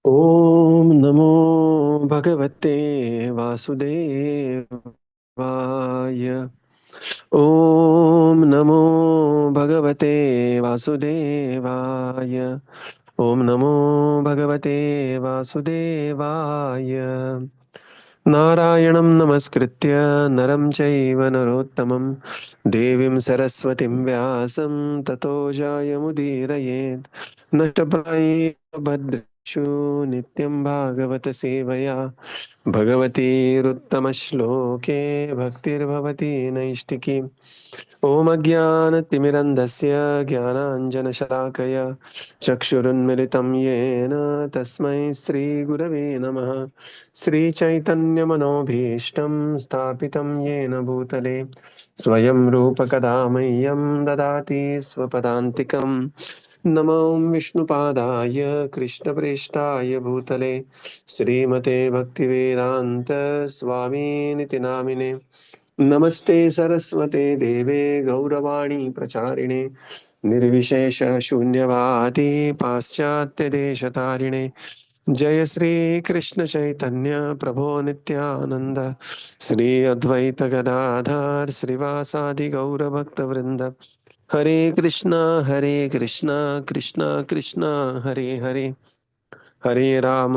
ॐ नमो भगवते वासुदेवाय। ॐ नमो भगवते वासुदेवाय। ॐ नमो भगवते वासुदेवाय। नारायणं नमस्कृत्य नरं चैव नरोत्तमं देवीं सरस्वतीं व्यासं ततो जायमुदीरयेत्। नष्टप्रायेषु भद्रेषु नित्यं भागवत सेवया भगवतीरुत्तमश्लोके भक्तिर्भवति नैष्टिकी। ॐ अज्ञानतिमिरन्धस्य ज्ञानाञ्जनशलाकया चक्षुरुन्मिलितं येन तस्मै श्रीगुरवे नमः। श्रीचैतन्यमनोभीष्टं स्थापितं येन भूतले स्वयं रूपकदा मह्यं ददाति स्वपदान्तिकम्। नमो विष्णुपादाय कृष्णप्रेष्ठाय भूतले श्रीमते भक्तिवेदान्त स्वामिनिति नामिने। नमस्ते सरस्वते देवे गौरवाणी प्रचारिणे निर्विशेष शून्यवादी पाश्चात्यदेशतारिणे। जय श्री कृष्ण चैतन्य प्रभो नित्यानंद श्री अद्वैत गदाधर श्रीवासादि गौर भक्त वृंद। हरे कृष्णा कृष्णा कृष्णा हरे हरे। हरे Ram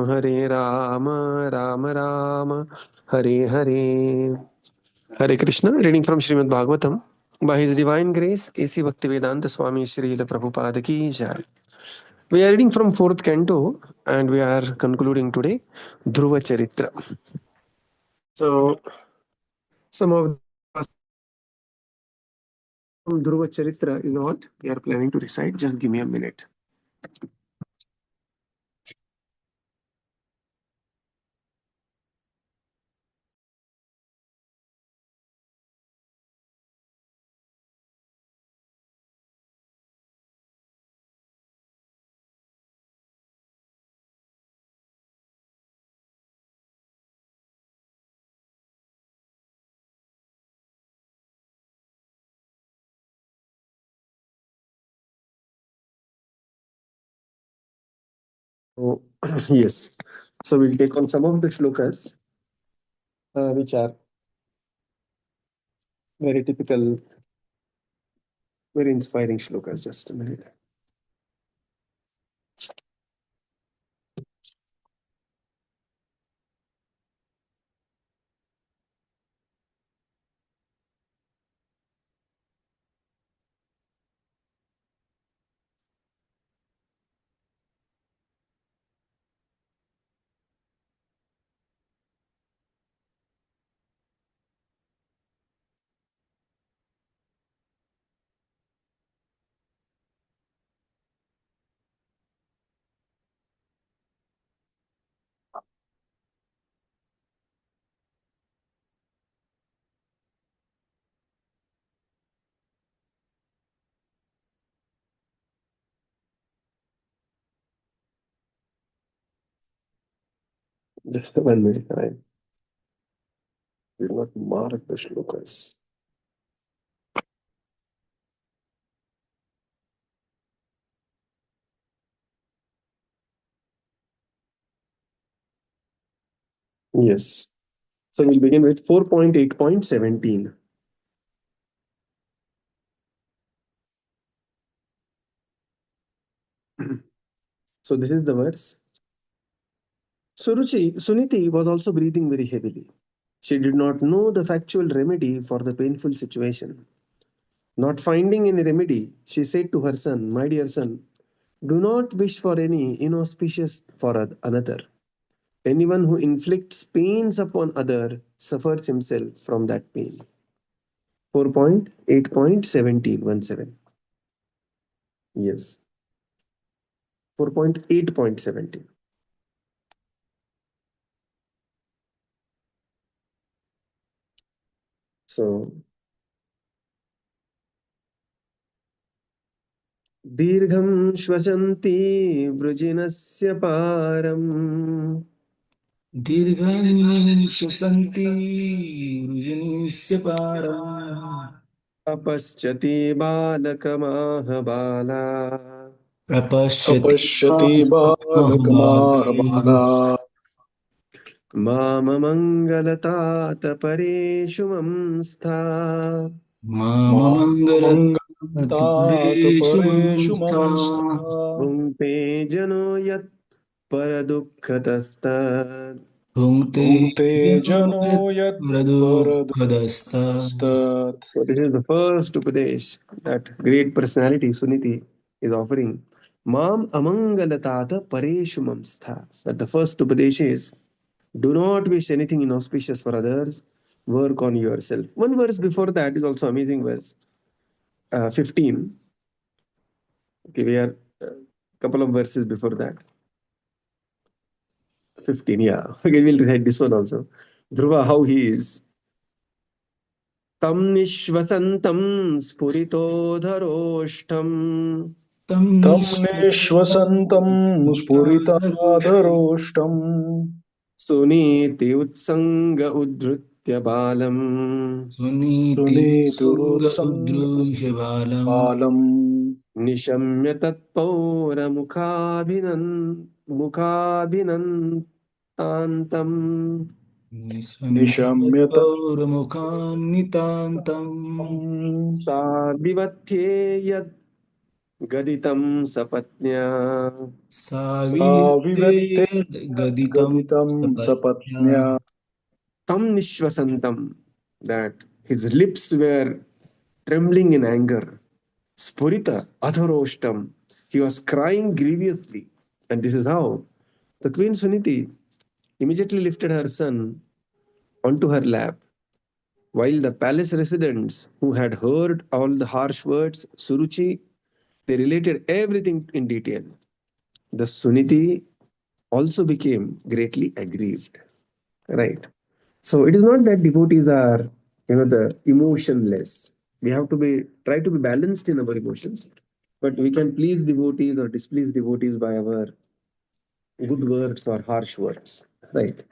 Ram Ram Hare Hare. Hare Krishna, reading from Srimad Bhagavatam. By His Divine Grace, A.C. Bhaktivedanta Swami Srila Prabhupada Ki Jai. We are reading from fourth canto and we are concluding today Dhruva Charitra. So, some of the verses from Dhruva Charitra is what we are planning to recite. Just give me a minute. So, yes. So, we'll take on some of the shlokas, which are very typical, very inspiring shlokas. Just a minute. Just 1 minute. I will not mark the shlokas. Yes. So we'll begin with 4.8.17. So this is the verse. Suniti was also breathing very heavily. She did not know the factual remedy for the painful situation. Not finding any remedy, she said to her son, "My dear son, do not wish for any inauspicious for another. Anyone who inflicts pains upon other suffers himself from that pain." 4.8.17. Yes. 4.8.17. So दीर्घं श्वसन्ति वृजिनस्य पारम् दीर्घं श्वसन्ति रुजनीस्य पारम् अपश्यति बालकमाह बाला प्रपश्यति अपश्यति बालकमाह बालैः बालकमाहबाला माममङ्गलतात परेषु मंस्था माममङ्गलतात् मामङ्गलतात परेषु परेषु मंस्था मंस्था भुङ्क्ते जनो यत् परदुःखतस्तत् भुङ्क्ते भुङ्क्ते जनो जनो यत् यत् प्रदुःखदस्ता परदुःखतस्तत् So this is the first Upadesh that great personality Suniti is offering. Mam amangalatata pareshu mamstha. That the first Upadesh is, do not wish anything inauspicious for others. Work on yourself. One verse before that is also amazing verse. 15. Okay, we are a couple of verses before that. 15, yeah. Okay, we'll recite this one also. Dhruva, how he is. Tam nishvasantam spuritodharoshtam तं तं निःश्वसन्तं निःश्वसन्तं पुरितादरोष्टं स्फुरितादरोष्टम् सुनीति उत्सङ्ग उद्धृत्य बालम् सुनीति उत्सुंग उद्रुह्य बालम् सुनीतुरुत्सङ्गबालम् निशम्य मुखाभिनन्तान्तम् निशम्य निशम्य तत्पौरमुखान्नितान्तम् सा विवत्येयद् गदितं सपत्न्या सावित्ते साविवत्ते गदितं गदितं सपत्न्या सपत्न्या tam nishvasantam, that his lips were trembling in anger. Spurita adharostam, he was crying grievously. And this is how the Queen Suniti immediately lifted her son onto her lap, while the palace residents who had heard all the harsh words, Suruchi, they related everything in detail. The Suniti also became greatly aggrieved. Right. So it is not that devotees are, the emotionless. We have to be try to be balanced in our emotions, but we can please devotees or displease devotees by our good words or harsh words. Right.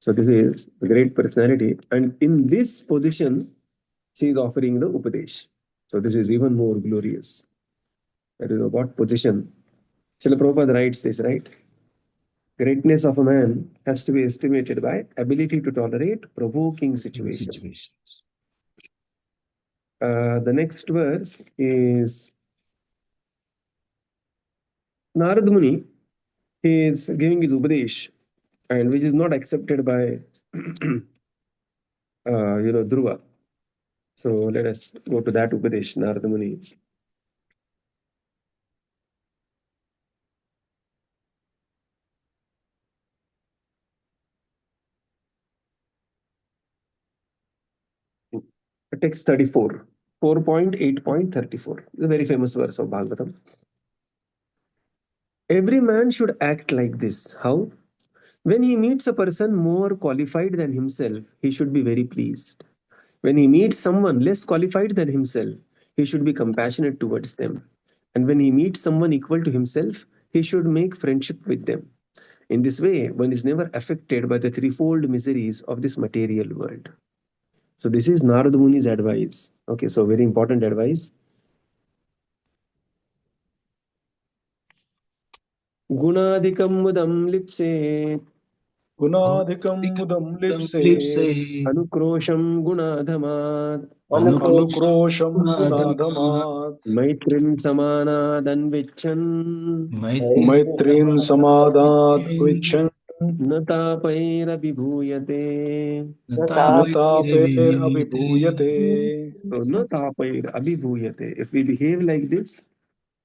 So this is the great personality, and in this position, she is offering the upadesh. So this is even more glorious. That is what position. Srila Prabhupada writes this, right? Greatness of a man has to be estimated by ability to tolerate provoking situation. situations. The next verse is Narad Muni. He is giving his Upadesh, and which is not accepted by Dhruva. So let us go to that Upadesh, Narad Muni. Text 34, 4.8.34. The very famous verse of Bhagavatam. Every man should act like this. How? When he meets a person more qualified than himself, he should be very pleased. When he meets someone less qualified than himself, he should be compassionate towards them. And when he meets someone equal to himself, he should make friendship with them. In this way, one is never affected by the threefold miseries of this material world. So, this is Narada Muni's advice. Okay, so very important advice. गुणाधिकं मुदं लिप्सेत् गुणाधिकं मुदं लिप्सेत् लिप्सेत् अनुक्रोशं गुणाधमात् अनुक्रोशं अनुक्रोशं गुणाधमात् गुणाधमात् मैत्रीं समानादन्विच्छन् मैत्रीं समादात्विच्छन् न तापैरभिभूयते. न न तापैरविभूयते तापैरभिभूयते So, no tapair if we behave like this,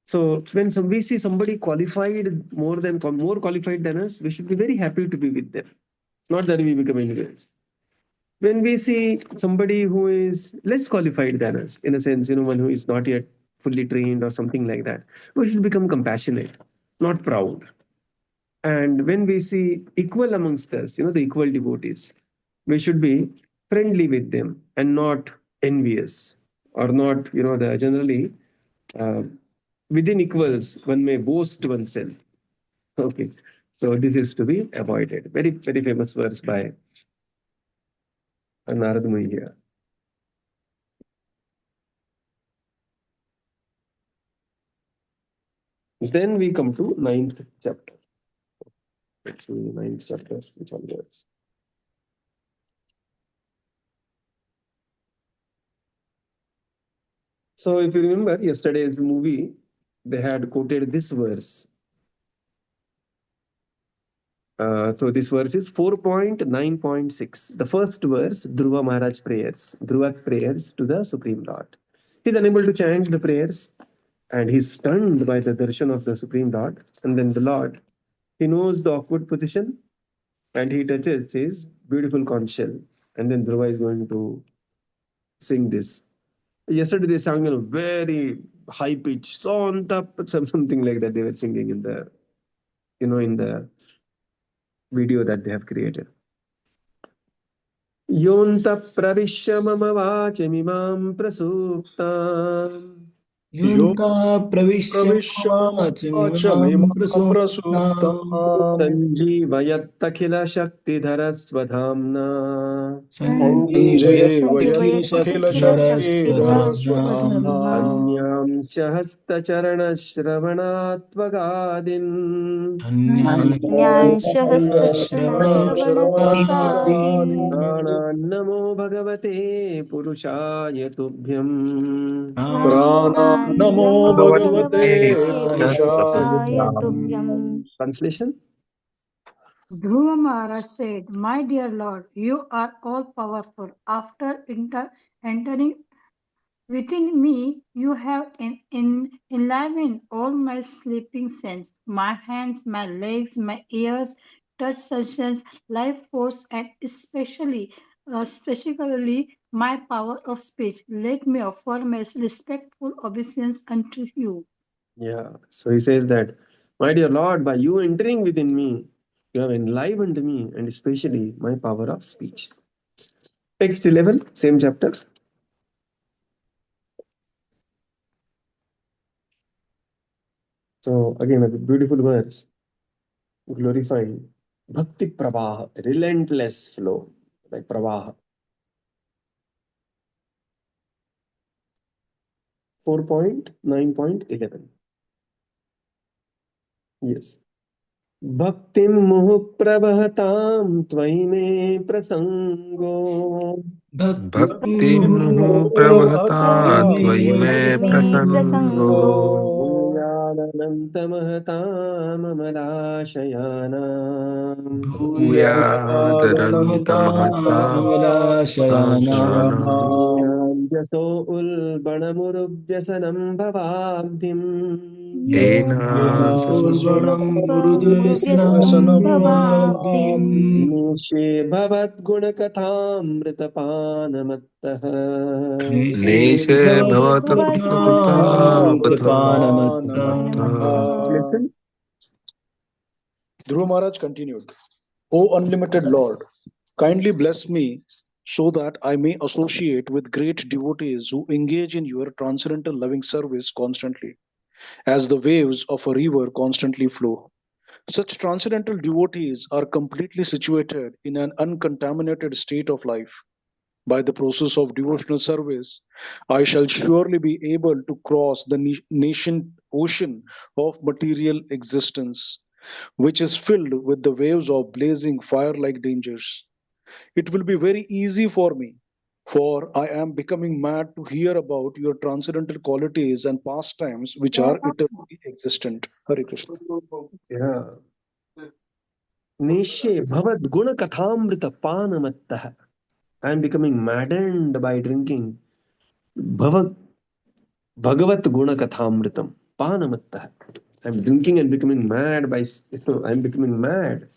so when we see somebody qualified more qualified than us, we should be very happy to be with them. Not that we become envious. When we see somebody who is less qualified than us, in a sense, one who is not yet fully trained or something like that, we should become compassionate, not proud. And when we see equal amongst us, the equal devotees, we should be friendly with them and not envious, or not, the generally uh, within equals, one may boast oneself. Okay. So this is to be avoided. Very, very famous verse by Narad Muni here. Then we come to ninth chapter. Let's see, ninth chapter, which one words? So if you remember yesterday's movie, they had quoted this verse. So this verse is 4.9.6. The first verse, Dhruva Maharaj prayers, Dhruva's prayers to the Supreme Lord. He's unable to chant the prayers and he's stunned by the darshan of the Supreme Lord. And then the Lord, he knows the awkward position and he touches his beautiful conch shell. And then Dhruva is going to sing this. Yesterday they sang in a very high pitch, something like that they were singing in the, in the video that they have created. योऽन्तः प्रविश्य मम वाचमिमां प्रसूक्ताम् यो योऽन्तः प्रविश्य मम प्रविश्य मम वाचमिमां वाचमिमां प्रसूक्ताम् प्रसूक्ताम् सञ्जीवयत्तखिलशक्तिधरस्वधाम्ना सञ्जीवयत्यखिलशक्तिधरस्वधाम्ना सञ्जीवयत्यखिलशक्तिधरस्वधाम्ना अन्यांश्च हस्तचरणश्रवणात्वगादीन् अन्यांश्च श्रवणात्मकादीन् हस्तचरणश्रवणात्मकादीन् प्राणान्नमो भगवते पुरुषाय तुभ्यम् प्राणान् नमो नमो भगवते भगवते पुरुषाय पुरुषाय तुभ्यम्. तुभ्यम्। Translation. Dhruva Maharaj said, "My dear Lord, you are all powerful. After entering within me, you have enlivened all my sleeping sense. My hands, my legs, my ears, touch senses, life force, and specifically my power of speech. Let me offer my respectful obeisance unto you." Yeah. So he says that, my dear Lord, by you entering within me, you have enlivened me and especially my power of speech. Text 11, same chapter. So again, a beautiful verse glorifying Bhakti Pravaha, relentless flow, like Pravaha. 4.9.11. Yes. Bhaktim muhu prabhatam tvai me prasango भक्तिमुहुः भक्तिमुहुः प्रवहता भक्तिं त्वयि मे मुहुः प्रवहतात्वयि मे प्रसन्नो प्रसन्नो प्रसन्नो भूयादनन्तमहताममलाशयानाम् भूयादनन्तमहतामलाशयानाम् भूयादनन्तमहतामलाशयानाम् हीनाञ्जसो उल्बणमुरुव्यसनं भवाब्धिम् येनासुर्वणं गुरुदर्शनं व्यसनं भवाब्धिम् भवाब्धिम् निशे भवद्गुणकथामृतपानमत्तः cliché भवतु कृतामृतपानमत्तः कृतामृतपानमत्तः। Translation. Dhruva Maharaj continued, O unlimited Lord, kindly bless me so that I may associate with great devotees who engage in your transcendental loving service constantly, as the waves of a river constantly flow. Such transcendental devotees are completely situated in an uncontaminated state of life. By the process of devotional service, I shall surely be able to cross the nascent ocean of material existence, which is filled with the waves of blazing fire like dangers. It will be very easy for me, for I am becoming mad to hear about your transcendental qualities and pastimes which are eternally existent. Hare Krishna. Yeah. Nishe bhavadgunakathamritapanamattah. I am becoming maddened by drinking Bhavad Bhagavat Gunakathamritam Panamattah. I'm drinking and becoming mad I'm becoming mad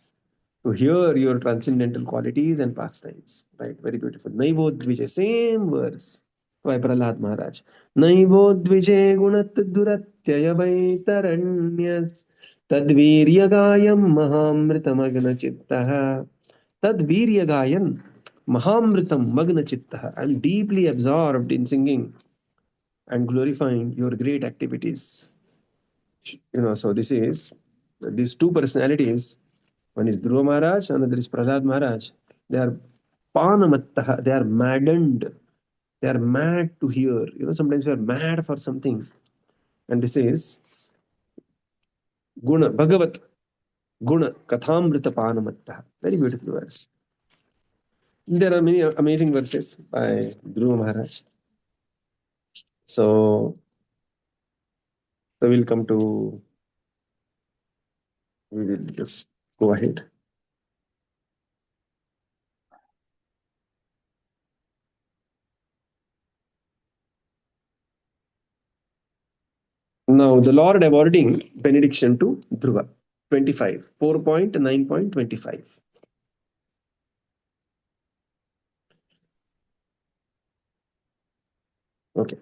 to hear your transcendental qualities and pastimes. Right, very beautiful. Naivodvije, same verse by Prahlad Maharaj. Naivodvije gunat duratyaya vaitaranyas tadviryagayam mahamritam agna chittaha tadviryagayan mahamritam magna chittaha. I'm deeply absorbed in singing and glorifying your great activities. So this is these two personalities. One is Dhruva Maharaj, another is Prahlad Maharaj. They are panamattah, they are maddened. They are mad to hear. Sometimes we are mad for something. And this is Guna, Bhagavat, Guna, Kathamritapanamatta. Very beautiful verse. There are many amazing verses by Dhruva Maharaj. So, we'll come to, we will just go ahead. Now, the Lord awarding benediction to Dhruva, 25, 4.9.25. Okay.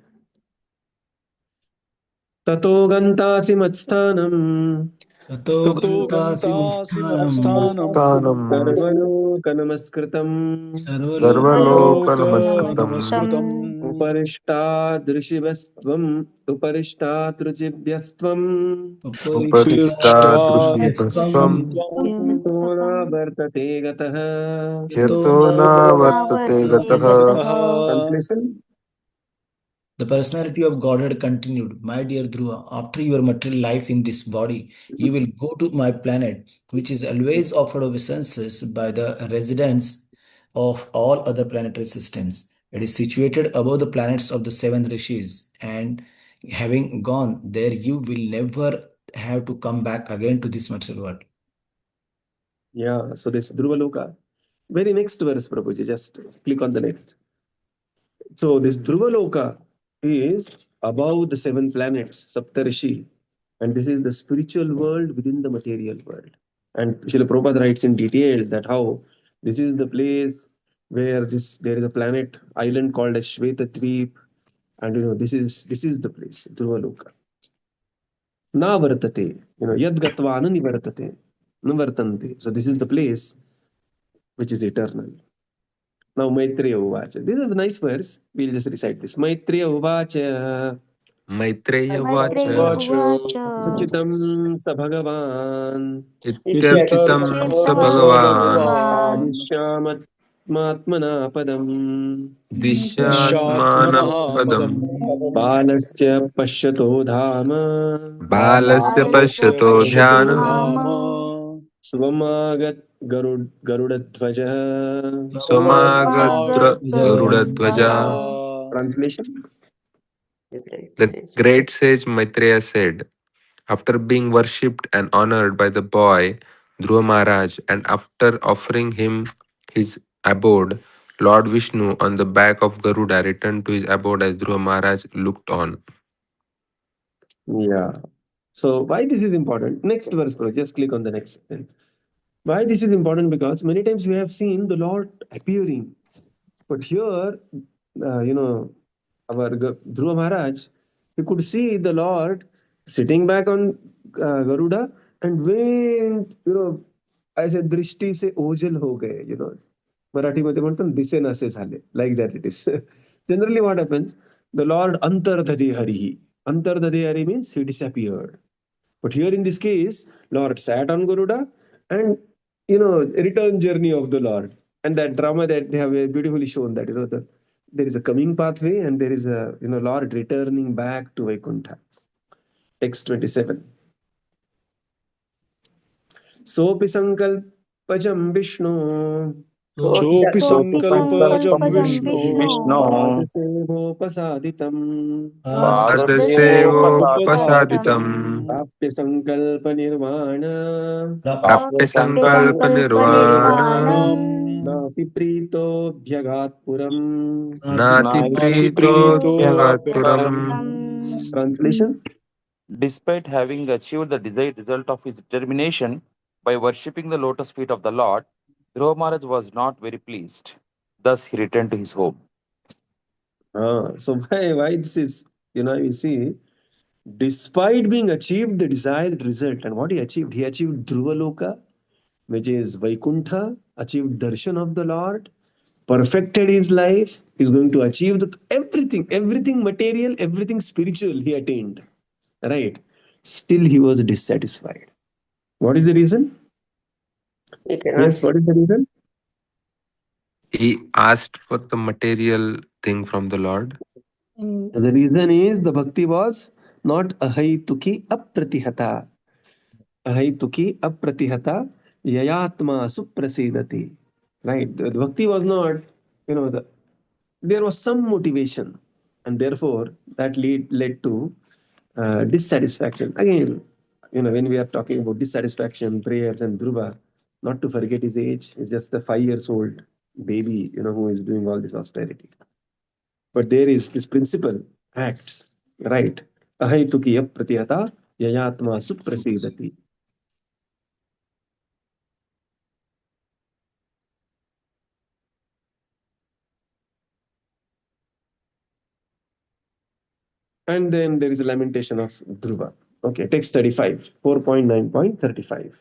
Tato gantasi matsthanam ततो ततो गन्तासि गन्तासि मत्स्थानम् मत्स्थानम् स्थानम् सर्वलोकनमस्कृतम् सर्वलोकनमस्कृतम् सर्वलोकनमस्कृतम् उपरिष्टाद् ऋषिवस्त्वम् उपरिष्टात् रुचिभ्यस्त्वम् उपरिष्टात् उपरिष्टादृशिभस्त्वम् ऋषिभस्त्वम् यतो न वर्तते गतः. यतो यतो न न वर्तते वर्तते गतः. गतः Translation? The personality of Godhead continued, my dear Dhruva, after your material life in this body, you will go to my planet, which is always offered obeisances by the residents of all other planetary systems. It is situated above the planets of the seven rishis, and having gone there, you will never have to come back again to this material world. Yeah, so this Dhruva Loka. Very next verse, Prabhuji, just click on the next. So this Dhruva Loka is above the seven planets, Saptarishi, and this is the spiritual world within the material world. And Srila Prabhupada writes in detail that how this is the place where there is a planet island called as Shweta Dweep, and this is the place, Dhruva Loka. Na vartate, yad gatva na nivartate, na vartante. So this is the place which is eternal. Now Maitreya Uvacha. This is a nice verse. We'll just recite this. Maitreya Uvacha. Maitreya Maitreya Vacha उवाच Uvacha Suchitam sa Bhagavan. Ityarchitam इत्यर्चितं sa Chitam स Bhagavan भगवान् Bhagavan Adishyamatmatmana padam. Dishyatmanam निशात्मनः padam पदम् Nishyamanam Balasya Pashyato Dhama. Balasya बालस्य Balasya Pashyato पश्यतो Pashyato Dhyanam Dham Dhama Swamagat Garudadvaja. Samagadra Samagat Garudadvaja. Garudadvaja स्वमागतगरुडध्वजा Translation? The great sage Maitreya said, after being worshipped and honored by the boy Dhruva Maharaj, and after offering him his abode, Lord Vishnu on the back of Garuda returned to his abode as Dhruva Maharaj looked on. Yeah. So why this is important? Next verse, bro. Just click on the next. Why this is important? Because many times we have seen the Lord appearing, but here, our Dhruva Maharaj, he could see the Lord sitting back on Garuda and went, ऐसे दृष्टि से ओझल हो गए, मराठीमध्ये म्हणतो ना दिसे नासे झाले, like that it is. Generally what happens, the Lord antardhade harihi. Antardhade hari means he disappeared. But here in this case, Lord sat on Garuda and return journey of the Lord. And that drama that they have beautifully shown that there is a coming pathway and there is a Lord returning back to Vaikuntha. Text 27. Sopi sankalpajam Vishnu सोऽपि Sopi सङ्कल्पजं Sankalpajam विष्णो Vishnu पादसेवोपसादितम् पादसेवोपसादितं Padasevopasadhitam Padasevopasadhitam प्राप्य संकल्पनिर्वाण Prapya Prapya Sankalpa Sankalpa Nirvana प्राप्यसङ्कल्पनिर्वाणम् Nirvanam नाति प्रीतोऽभ्यगात् पुरम्. Nati नाति Pritodyagaturam. Pritodyagatam प्रीतोऽभ्यगात्पुरम् Translation? Despite having achieved the desired result of his determination by worshipping the lotus feet of the Lord, Dhruva Maharaj was not very pleased. Thus, he returned to his home. So why this is, you see, despite being achieved the desired result, and what he achieved Dhruva Loka, which is Vaikuntha, achieved darshan of the Lord, perfected his life, is going to achieve everything material, everything spiritual he attained. Right? Still he was dissatisfied. What is the reason? Yes, what is the reason? He asked for the material thing from the Lord. The reason is the bhakti was not ahaituki apratihata. Ahaituki apratihata yayatma suprasidati. Right? The bhakti was not, there was some motivation, and therefore that led to dissatisfaction. Again, when we are talking about dissatisfaction, prayers, and Dhruva, not to forget his age, he's just a 5 years old baby, who is doing all this austerity. But there is this principle acts, right? Ahaituki apratihata yayatma suprasidati. And then there is a lamentation of Dhruva. Okay, text 35, 4.9.35.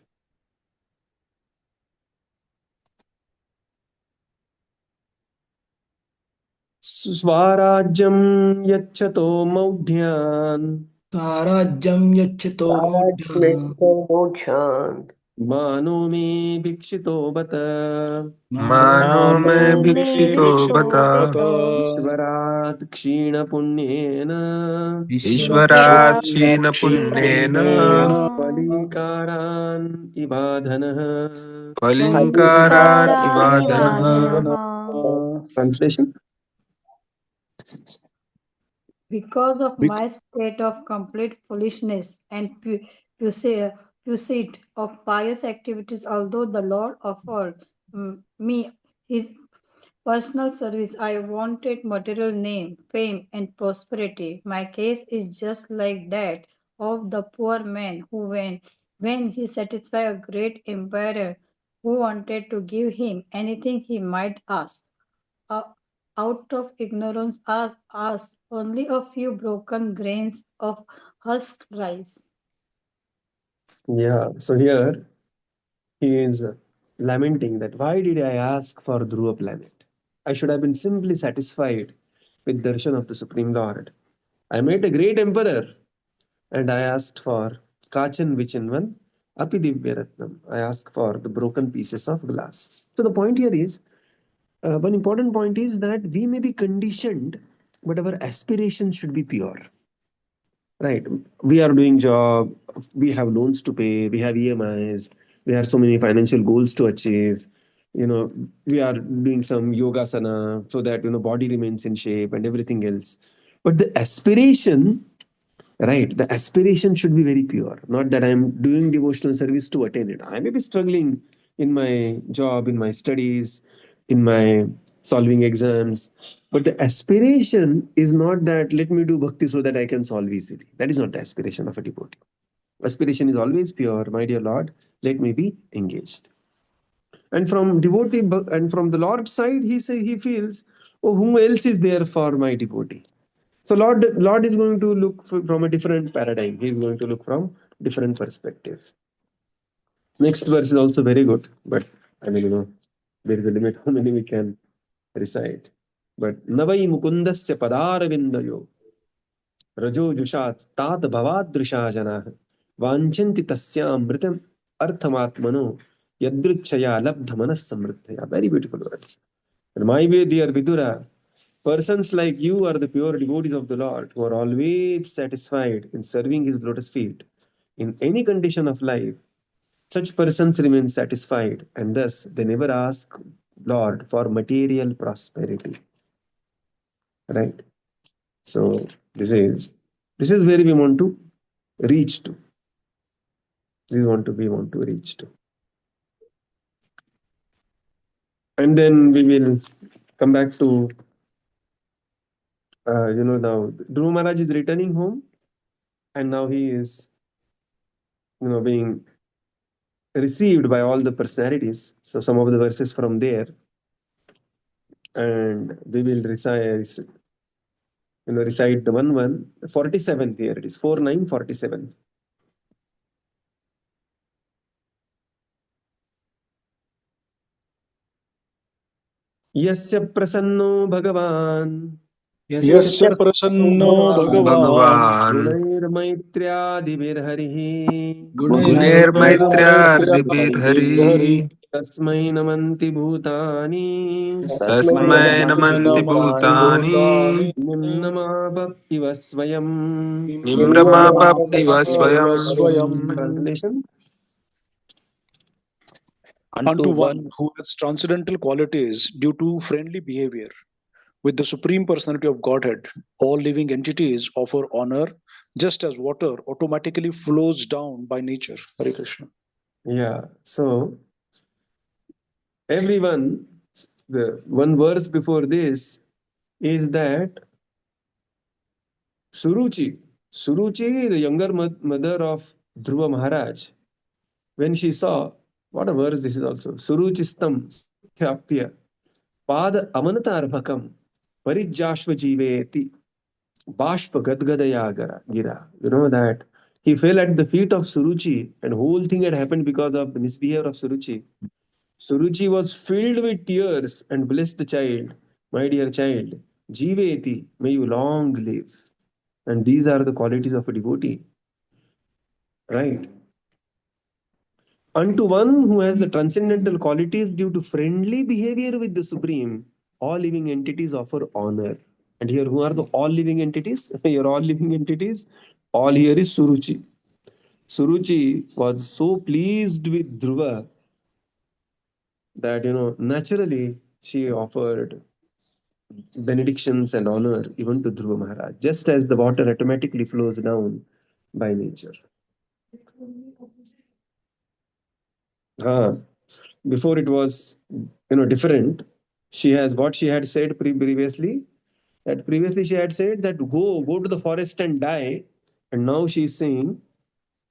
Swarajyam yacchato maudhyan Sarajam yachito maudya Mokshan. mano me bhikshito bata mano Mano Mano me me bhikshito bata. bhikshobhata. ishvarat kshina punyena Vishwara Ishvarat Ishvarat shena kshinam punyena. punyena. palikaran ibadhanah. Kalinkarat Kalinkarani ivadana. vadanaha. Translation. Because of Bec- my state of complete foolishness and pursuit of pious activities, although the Lord offered me his personal service, I wanted material name, fame, and prosperity. My case is just like that of the poor man who, when he satisfied a great emperor who wanted to give him anything he might ask, uh, out of ignorance, asked only a few broken grains of husked rice. Yeah. So here he is lamenting that why did I ask for Dhruva planet? I should have been simply satisfied with darshan of the Supreme Lord. I met a great emperor and I asked for Kachan Vichinvan Api Divyaratnam. I asked for the broken pieces of glass. So the point here is, one important point is that we may be conditioned, but our aspirations should be pure. Right. We are doing job, we have loans to pay, we have EMIs, we have so many financial goals to achieve. We are doing some yoga sana so that body remains in shape and everything else. But the aspiration, right? The aspiration should be very pure. Not that I'm doing devotional service to attain it. I may be struggling in my job, in my studies, in my solving exams. But the aspiration is not that let me do bhakti so that I can solve easily. That is not the aspiration of a devotee. Aspiration is always pure. My dear Lord, let me be engaged. And from and from the Lord's side, he feels, oh, who else is there for my devotee? So Lord is going to look from a different paradigm. He is going to look from different perspective. Next verse is also very good, but I mean, there is a limit how many we can recite. But Navai Mukundasya Padaravindayo Rajo Jushat Tat Bhavadrisha Jana Vanchanti Tasyamritam Arthamatmano Yadrichaya Labdhamanas Samriddhaya. Very beautiful words. And my way, dear Vidura, persons like you are the pure devotees of the Lord, who are always satisfied in serving His lotus feet. In any condition of life, such persons remain satisfied, and thus they never ask Lord for material prosperity. Right? So this is where we want to reach to. This is want to we want to reach to. And then we will come back to now Dhruva Maharaj is returning home, and now he is being received by all the personalities. So some of the verses from there, and we will recite the 47th here. It is 4947. Yasya prasanno bhagavan Yasya Yasya prasanno prasanno bhagavan bhagavan Bhagavan. गुणैर्मैत्र्यादिभिर्हरिः gunairamai Guner Gunaiर्maitya Maitrya Hari Hari. तस्मै नमन्ति भूतानि Tasmai Tasmai Namanti Namanti Bhutani. Bhutani निम्नमाभक्तिव Swayam. Nimrama Nimrama Bhakti Bhakti Vasvayam. Vasvayam. Translation. Unto one who has transcendental qualities due to friendly behavior with the Supreme Personality of Godhead, all living entities offer honor just as water automatically flows down by nature. Hare Krishna. Yeah. So everyone, the one verse before this is that Suruchi, the younger mother of Dhruva Maharaj, when she saw, what a verse this is also, Suruchistam Samuthyapya Pada Amanata Arbhakam Parijashva Jiveti Bashpa Gadgadaya Gira. You know that he fell at the feet of Suruchi, and whole thing had happened because of the misbehavior of Suruchi. Suruchi was filled with tears and blessed the child, my dear child, Jiveti, may you long live. And these are the qualities of a devotee, right? Unto one who has the transcendental qualities due to friendly behavior with the Supreme, all living entities offer honor. And here, who are the all living entities? Here, all living entities. All here is Suruchi. Suruchi was so pleased with Dhruva that, naturally she offered benedictions and honor even to Dhruva Maharaj, just as the water automatically flows down by nature. Ah, before it was, different. She has what she had said previously. That previously she had said that go to the forest and die, and now she is saying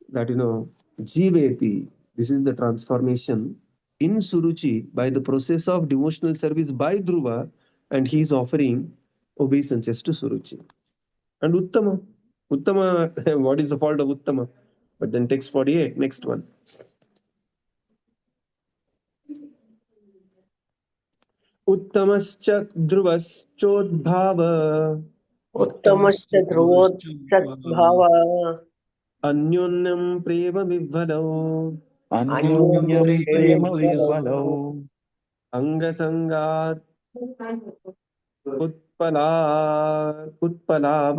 that Jiveti. This is the transformation in Suruchi by the process of devotional service by Dhruva, and he is offering obeisances to Suruchi. And Uttama, what is the fault of Uttama? But then text 48, next one. उत्तमश्च ध्रुवश्चोद्भाव उत्तमश्च ध्रुवोत्सद्भाव अन्योन्यं Prem विह्वलौ अन्योन्यं Anyonyam Prem Prema विह्वलौ Vibhalau. अंगसंगात् Utpala उत्पलाव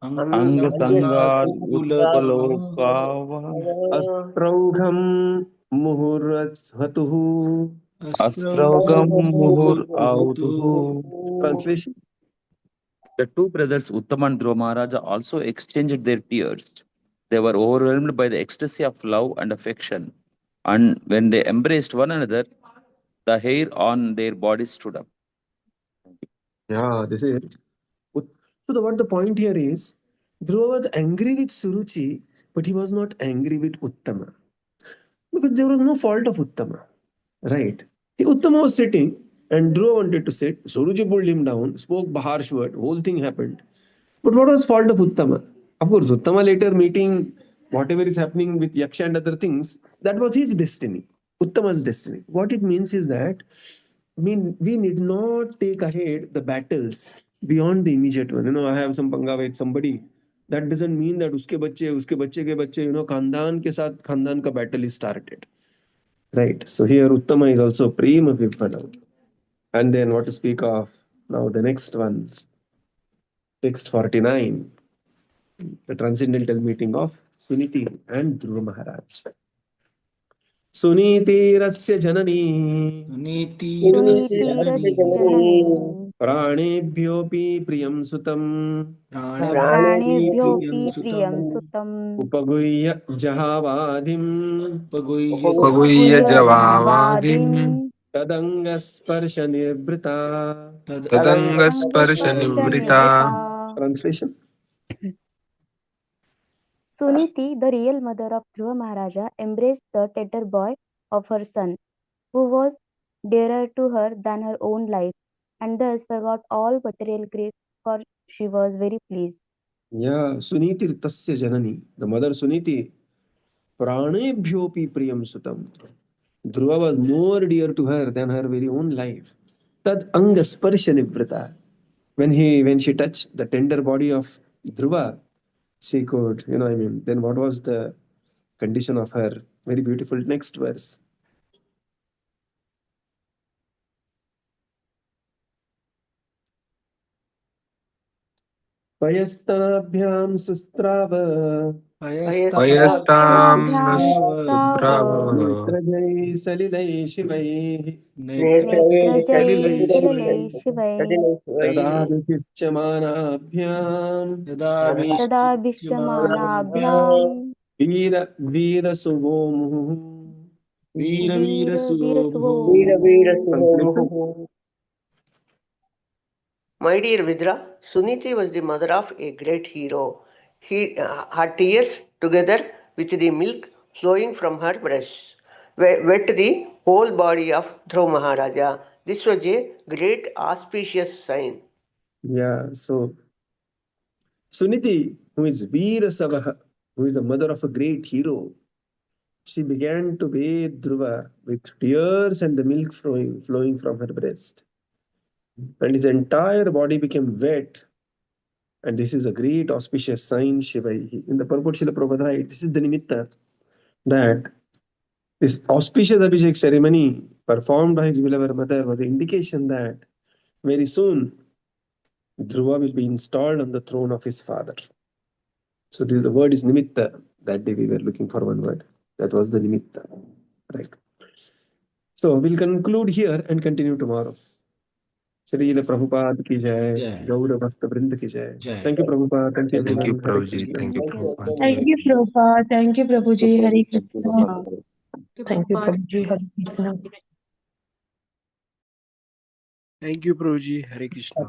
Anga Sangat अन्यसङ्गात् Utpalokava. अस्प्रौघं मुहुर्हतुः. Astraugam Muhur Auduhu. Translation. The two brothers Uttama and Dhruva Maharaja also exchanged their tears. They were overwhelmed by the ecstasy of love and affection, and when they embraced one another, the hair on their bodies stood up. Yeah, this is. What the point here is, Dhruva was angry with Suruchi, but he was not angry with Uttama because there was no fault of Uttama, right? Uttama was sitting and Dhruva wanted to sit. Suruchi pulled him down, spoke harsh word, whole thing happened. But what was fault of Uttama? Of course, Uttama later meeting whatever is happening with Yaksha and other things, that was his destiny, Uttama's destiny. What it means is that we need not take ahead the battles beyond the immediate one. I have some panga with somebody. That doesn't mean that uske bacche ke bacche, khandan ke sath khandan ka battle is started. Right. So here Uttama is also Prema Vippanam. And then what to speak of now the next one, text 49, the transcendental meeting of Suniti and Dhruva Maharaj. Suniti janani सुनीतिरस्य जननी प्राणेभ्योऽपि प्रियं सुतम् प्राणेभ्योऽपि प्राणेभ्योऽपि प्रियं प्रियं सुतं सुतम् उपगुह्य जहावादिम् उपगुह्य उपगुह्य जवावादिं जहावादिम् तदङ्गस्पर्शनिर्भृता. तदङ्गस्पर्शनिवृता. तदङ्गस्पर्शनिवृता. Translation. Suniti, the real mother of Dhruva Maharaja, embraced the tender boy of her son, who was dearer to her than her own life, and thus forgot all material grief, for she was very pleased. Yeah, Suniti Tasya Janani, the mother Suniti, Pranebhyopi Priyam Sutam. Dhruva was more dear to her than her very own life. Tad Angasparsha Nivrata. When she touched the tender body of Dhruva, she could, then what was the condition of her? Very beautiful next verse. Payastabhyam sustrava अयस्ताभ्यां अयस्ताभ्यां नेत्रजैः सलिलैः शिवैः नेत्रैः नेत्रजैः सलिलैः सलिलैः तदाभिष्यमानाभ्याम् तदाभिष्यमानाभ्यां वीरसुवोमुः वीरसुवो वीरसुवोमुः. My dear Vidra, Suniti was the mother of a great hero. Her tears, together with the milk flowing from her breasts, wet the whole body of Dhruva Maharaja. This was a great auspicious sign. Yeah, so Suniti, who is Veerasavaha, who is the mother of a great hero, she began to bathe Dhruva with tears and the milk flowing from her breast. And his entire body became wet. And this is a great auspicious sign, Shivai. In the purport, Srila Prabhupada writes, this is the nimitta that this auspicious Abhishek ceremony performed by his beloved mother was an indication that very soon Dhruva will be installed on the throne of his father. So this, the word is nimitta. That day we were looking for one word. That was the nimitta. Right. So we'll conclude here and continue tomorrow. Srila Prabhupada ki jai, Jai. Gaura Bhakta Vrinda ki jai. Jai. Thank you, Prabhupada. Thank you, Thank you, everyone. Hare Prabhuji. Krishna. Thank you, Prabhupada. Thank you, Prabhupada. Thank you, Prabhuji. Hare Krishna. Thank you, Prabhuji. Hare Krishna. Thank you, Prabhuji. Hare Krishna.